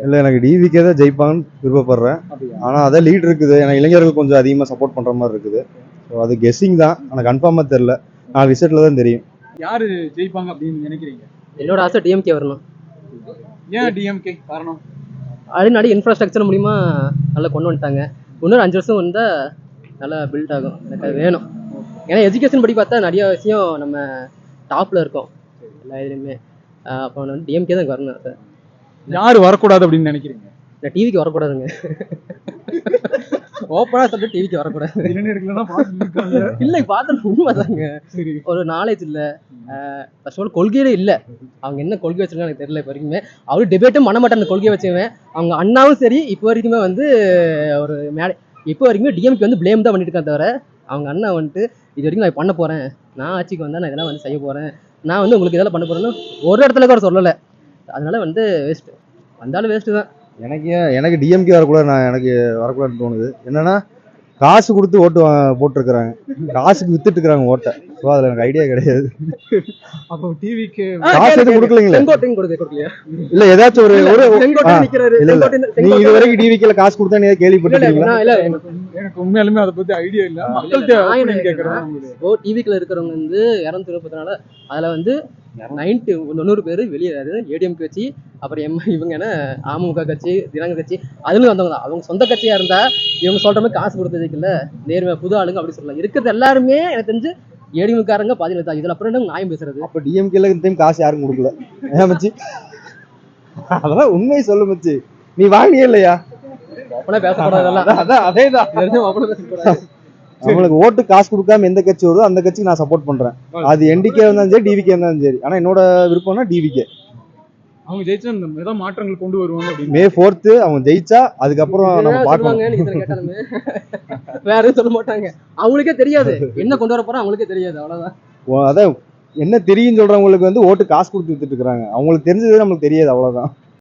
இல்லை, எனக்கு டிவிக்கே தான் ஜெயிப்பாங்கன்னு விருப்பப்படுறேன். ஆனால் அதான் லீட் இருக்குது. எனக்கு இளைஞர்கள் கொஞ்சம் அதிகமாக சப்போர்ட் பண்ணுற மாதிரி இருக்குது. ஸோ அது கெஸ்ஸிங் தான், ஆனால் கன்ஃபார்மாக தெரில. நான் ரிசல்ட்டில் தான் தெரியும் யாரு ஜெயிப்பாங்க அப்படின்னு நினைக்கிறீங்க? என்னோட ஆசை டிஎம்கே வரணும். ஏன் டிஎம்கே காரணம்? நிறைய இன்ஃப்ராஸ்ட்ரக்சர் மூலிமா நல்லா கொண்டு வந்துட்டாங்க. இன்னொரு 5 வருஷம் வந்தால் நல்லா பில்ட் ஆகும். எனக்கு அது வேணும். ஏன்னா எஜுகேஷன் படி பார்த்தா நிறைய விஷயம் நம்ம டாப்பில் இருக்கோம் எல்லா இதுலையுமே. அப்போ வந்து டிஎம்கே தான் வரணும் சார். யாரு வரக்கூடாது அப்படின்னு நினைக்கிறீங்க? இந்த டிவிக்கு வரக்கூடாதுங்க. ஓப்பனாக சொல்லிட்டு டிவிக்கு வரக்கூடாது. இல்லை, பார்த்தா உண்மைதாங்க. ஒரு நாலேஜ் இல்லை, ஃபர்ஸ்ட் ஆஃப் ஆல் கொள்கையிலே இல்லை. அவங்க என்ன கொள்கை வச்சிருக்காங்க எனக்கு தெரியல. இப்போ வரைக்குமே அவரு டிபேட்டும் பண்ண மாட்டேன். அந்த கொள்கையை வச்சுவேன். அவங்க அண்ணாவும் சரி இப்போ வரைக்குமே வந்து ஒரு இப்போ வரைக்குமே டிஎம்கே வந்து பிளேம் தான் பண்ணிட்டு இருக்காங்க. தவிர அவங்க அண்ணா வந்துட்டு இது வரைக்கும் நான் பண்ண போறேன், நான் ஆட்சிக்கு வந்தா நான் இதெல்லாம் வந்து செய்ய போறேன், நான் வந்து உங்களுக்கு இதெல்லாம் பண்ண போறேன்னு ஒரு இடத்துல கூட சொல்லலை. அதனால வந்து வேஸ்ட், வந்தாலும் வேஸ்ட்டு தான். எனக்கு டிஎம்கே வரக்கூடாது. எனக்கு வரக்கூடாதுன்னு தோணுது. என்னன்னா காசு கொடுத்து ஓட்டு போட்டுருக்குறாங்க, காசுக்கு வித்துட்டு இருக்கிறாங்க ஓட்டை. ஸோ அதில் எனக்கு ஐடியா கிடையாது. அப்போ டிவிக்கு காசு எதுவும் கொடுக்கலீங்களே? இல்ல ஏதாச்சும் ஒரு நீ இது வரைக்கும் டிவிக்கேல காசு கொடுத்தா நீ கேள்விப்பட்டிருக்கீங்களா? எனக்கு உண்மையாலுமே அதை பத்தி ஐடியா இல்ல. மக்கள்கிட்ட கேட்கறேன். இப்போ டிவிக்குள்ள இருக்கிறவங்க வந்து 234, அதுல வந்து 90 பேர் வெளியே ஏடிஎம்கே கட்சி, அப்புறம் இவங்க என்ன அமமுக கட்சி, தினங்க கட்சி, அதுல வந்தவங்க தான். அவங்க சொந்த கட்சியா இருந்தா இவங்க சொல்ற மாதிரி காசு கொடுத்ததுக்குல்ல நேர்மை புது ஆளுங்க அப்படி சொல்லலாம். இருக்கிறது எல்லாருமே எனக்கு தெரிஞ்சு ஏடிஎம்காரங்க பாதியில தான். இதுல அப்புறம் நியாயம் பேசுறது. அப்ப டிஎம்கேல இந்த டைம் காசு யாரும் கொடுக்கல மச்சி. அதெல்லாம் உண்மையை சொல்லு மச்சி. நீ வாங்கியே இல்லையா? பேசக்கூடாது. அதேதான். அவங்களுக்கு ஓட்டு காசு கொடுக்காம எந்த கட்சி வருதோ அந்த கட்சிக்கு நான் சப்போர்ட் பண்றேன். அது என்டிகே இருந்தாலும் சரி, டிவிகே இருந்தாலும் சரி. ஆனா என்னோட விருப்பம்னா டிவிகே. அவங்க ஜெயிச்சா ஏதாவது மாற்றங்கள் கொண்டு வருவாங்க. மே 4 அவங்க ஜெயிச்சா அதுக்கப்புறம் நம்ம பார்க்கலாம். வேற எதுவும் சொல்ல மாட்டாங்க. அவங்களுக்கே தெரியாது என்ன கொண்டு வர போறோம், அவங்களுக்கே தெரியாது. அவ்வளவுதான். அதான் என்ன தெரியும் சொல்றவங்களுக்கு வந்து ஓட்டு காசு கொடுத்து வித்துட்டு இருக்காங்க. அவங்களுக்கு தெரிஞ்சது நமக்கு தெரியாது. அவ்வளவுதான்.